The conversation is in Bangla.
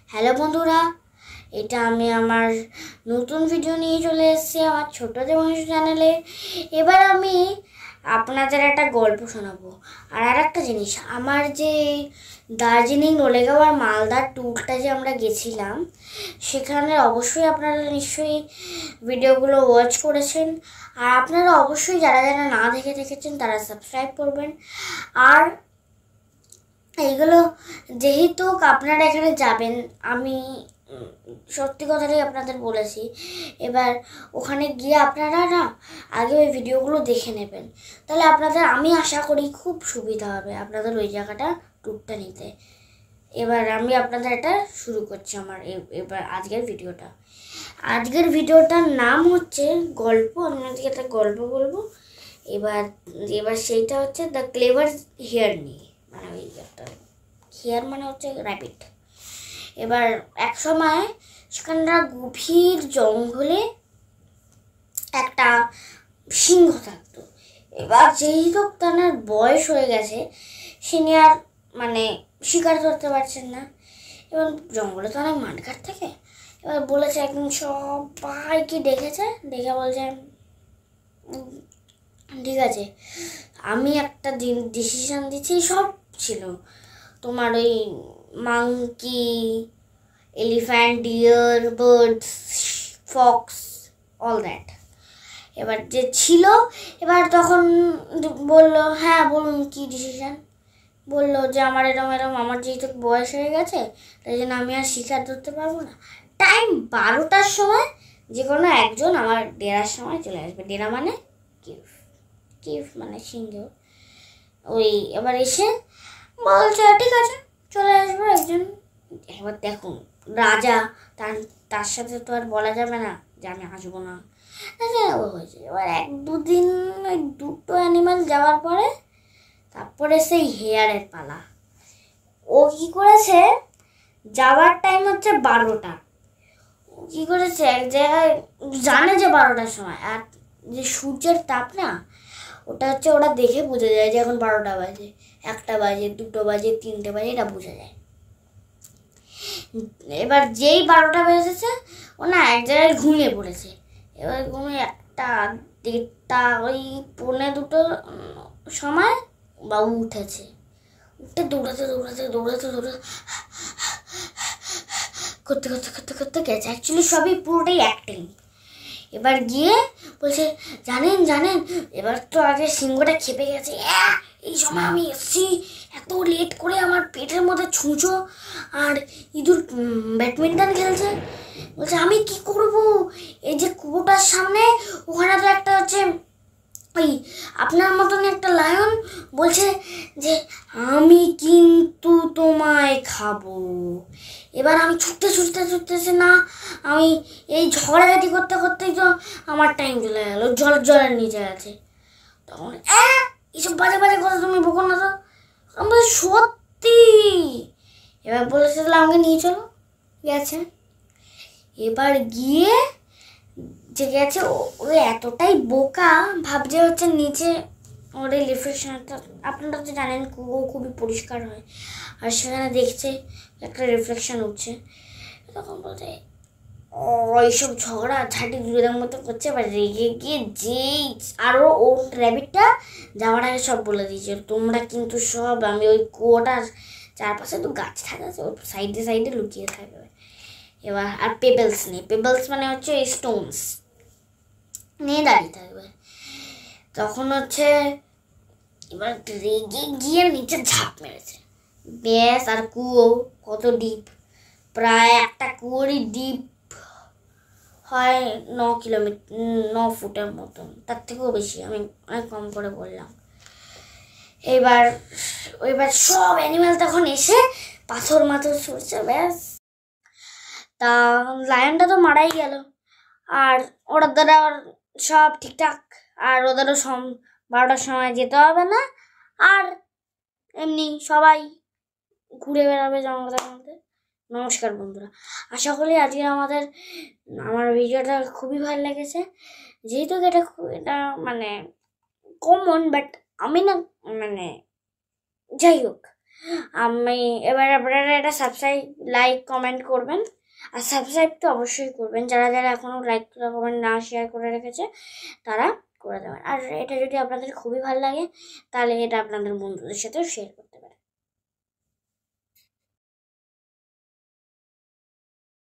হ্যালো বন্ধুরা, এটা আমি আমার নতুন ভিডিও নিয়ে চলে এসেছি আমার ছোট দেবাংশু চ্যানেলে। এবার আমি আপনাদের একটা গল্প শোনাবো। আর একটা জিনিস, আমার যে দার্জিলিং, লোলেগাঁও আর মালদার ট্যুরটা যে আমরা গেছিলাম, সেখানে অবশ্যই আপনারা নিশ্চয়ই ভিডিওগুলো ওয়াচ করেছেন। আর আপনারা অবশ্যই যারা যারা না দেখেছেন তারা সাবস্ক্রাইব করবেন। আর এইগুলো যেহেতু আপনারা এখানে যাবেন, আমি সত্যি কথাটাই আপনাদের বলেছি। এবার ওখানে গিয়ে আপনারা না আগে ওই ভিডিওগুলো দেখে নেবেন, তাহলে আপনাদের আমি আশা করি খুব সুবিধা হবে আপনাদের ওই জায়গাটা ট্যুরটা নিতে। এবার আমি আপনাদের এটা শুরু করছি আমার এবার আজকের ভিডিওটা। আজকের ভিডিওটার নাম হচ্ছে গল্প। আমি আজকে একটা গল্প বলবো। এবার সেইটা হচ্ছে দ্য ক্লেভার হিয়ারনি, মানে ওই একটা হিয়ার মানে হচ্ছে র্যাবিট। এবার এক সময় সেখানটা গভীর জঙ্গলে একটা সিংহ থাকতো। এবার যেই হোক তার বয়স হয়ে গেছে, তিনি আর মানে শিকার করতে পারছেন না। এবার জঙ্গলে তো অনেক মাঠঘাট থাকে। এবার বলেছে, একদিন সবাইকে ডেকেছে, ডেকে বলছে, ঠিক আছে, আমি একটা ডিসিশন দিচ্ছি। সব ছিল তোমার ওই monkey, elephant, deer, birds, fox, all that. এবার যে ছিল, এবার তখন বললো, হ্যাঁ বলুন কী ডিসিশন। বললো যে আমার এরম আমার যেহেতু বয়স হয়ে গেছে, তাই জন্য আমি আর শিকার ধরতে পারবো না। টাইম 12টার সময় যে কোনো একজন আমার ডেরার সময় চলে আসবে। ডেরা মানে কেভ মানে সিংহ। ওই এবার এসে বলছে, ঠিক আছে চলে আসবো একজন। এবার দেখুন, রাজা, তার সাথে তো আর বলা যাবে না যে আমি আসবো না। হয়েছে। এবার 1-2 দিন ওই দুটো অ্যানিমাল যাওয়ার পরে তারপরে সেই হেয়ারের পালা। ও কি করেছে, যাওয়ার টাইম হচ্ছে 12টা। ও কি করেছে, এক জায়গায় জানে যে 12টার সময়, আর যে সূর্যের তাপ না, ওটা হচ্ছে ওরা দেখে বোঝা যায় যে এখন 12টা বাজে, 1টা বাজে, 2টো বাজে, 3টে বাজে, এটা বোঝা যায়। এবার যেই 12টা বেজেছে, ও না এক জায়গায় ঘুমিয়ে পড়েছে। এবার ঘুমিয়ে 1টা 1:30 ওই 1:45 সময় বাবু উঠেছে। উঠে দৌড়াতে করতে গেছে। অ্যাকচুয়ালি সবই পুরোটাই অ্যাক্টিং। এবার গিয়ে বলছে, জানেন এবার তো আগে সিংহটা খেপে গেছে। এই সময় আমি এসছি, এত লেট করে, আমার পেটের মধ্যে ছুঁচো আর ইঁদুর ব্যাডমিন্টন খেলছে। বলছে, আমি কি করব, এই যে কুয়োটার সামনে ওখানে তো একটা হচ্ছে ওই আপনার মতন একটা লায়ন, বলছে যে আমি কিন্তু তোমায় খাবো। এবার আমি ছুটতেছি না, আমি এই ঝগড়াঝাটি করতেই তো আমার টাইম চলে গেল, জলের নিচে আছে। তখন এইসব বাজে কথা তুমি বকো না তো। আমি বলি, সত্যি। এবার বলেছে, তাহলে আমাকে নিয়ে চলো। গেছে। এবার গিয়ে যে গেছে, ও এতটাই বোকা, ভাবছে হচ্ছে নিচে ওর এই রিফ্লেকশনটা, আপনারা তো জানেন কুয়ো খুবই পরিষ্কার হয়, আর সেখানে দেখছে একটা রিফ্লেকশন উঠছে। তখন বলছে, ওইসব ঝগড়া ঝাঁটি দুধের মতো করছে। এবার রেগে গিয়ে যেই আরও ও র্যাবিটটা যাওয়ার আগে সব বলে দিয়েছে, তোমরা কিন্তু সব, আমি ওই কুয়োটার চারপাশে তো গাছ থাকছে, ওর সাইডে লুকিয়ে থাকবে। এবার আর পেবেলস নেই, পেবেলস মানে হচ্ছে স্টোনস নিয়ে দাঁড়িয়ে থাকবে। তখন হচ্ছে এবার রেগে গিয়ে নিচে ঝাঁপ মেরেছে। ব্যাস, আর কুয়ো কত ডিপ, প্রায় একটা কুয়োরই ডিপ হয় 9 ফুটের মতন, তার থেকেও বেশি, আমি অনেক কম করে বললাম। এবার সব অ্যানিমাল তখন এসে পাথর ছুটছে। ব্যাস, তা লায়নটা তো মারাই গেল, আর ওরা দ্বারা সব ঠিকঠাক। আর ওদেরও 12টার সময় যেতে হবে না, আর এমনি সবাই ঘুরে বেড়াবে জঙ্গলের মধ্যে। নমস্কার বন্ধুরা, আশা করি আজকে আমার ভিডিওটা খুবই ভালো লেগেছে। যেহেতু এটা মানে কমন, বাট আমি না মানে যাই হোক, আমি এবার আপনারা এটা সাবস্ক্রাইব, লাইক, কমেন্ট করবেন। আর সাবস্ক্রাইব তো অবশ্যই করবেন, যারা যারা এখনও লাইক, কমেন্ট না শেয়ার করে রেখেছে তারা করে দেবেন। আর এটা যদি আপনাদের খুবই ভালো লাগে তাহলে এটা আপনাদের বন্ধুদের সাথেও শেয়ার করবেন।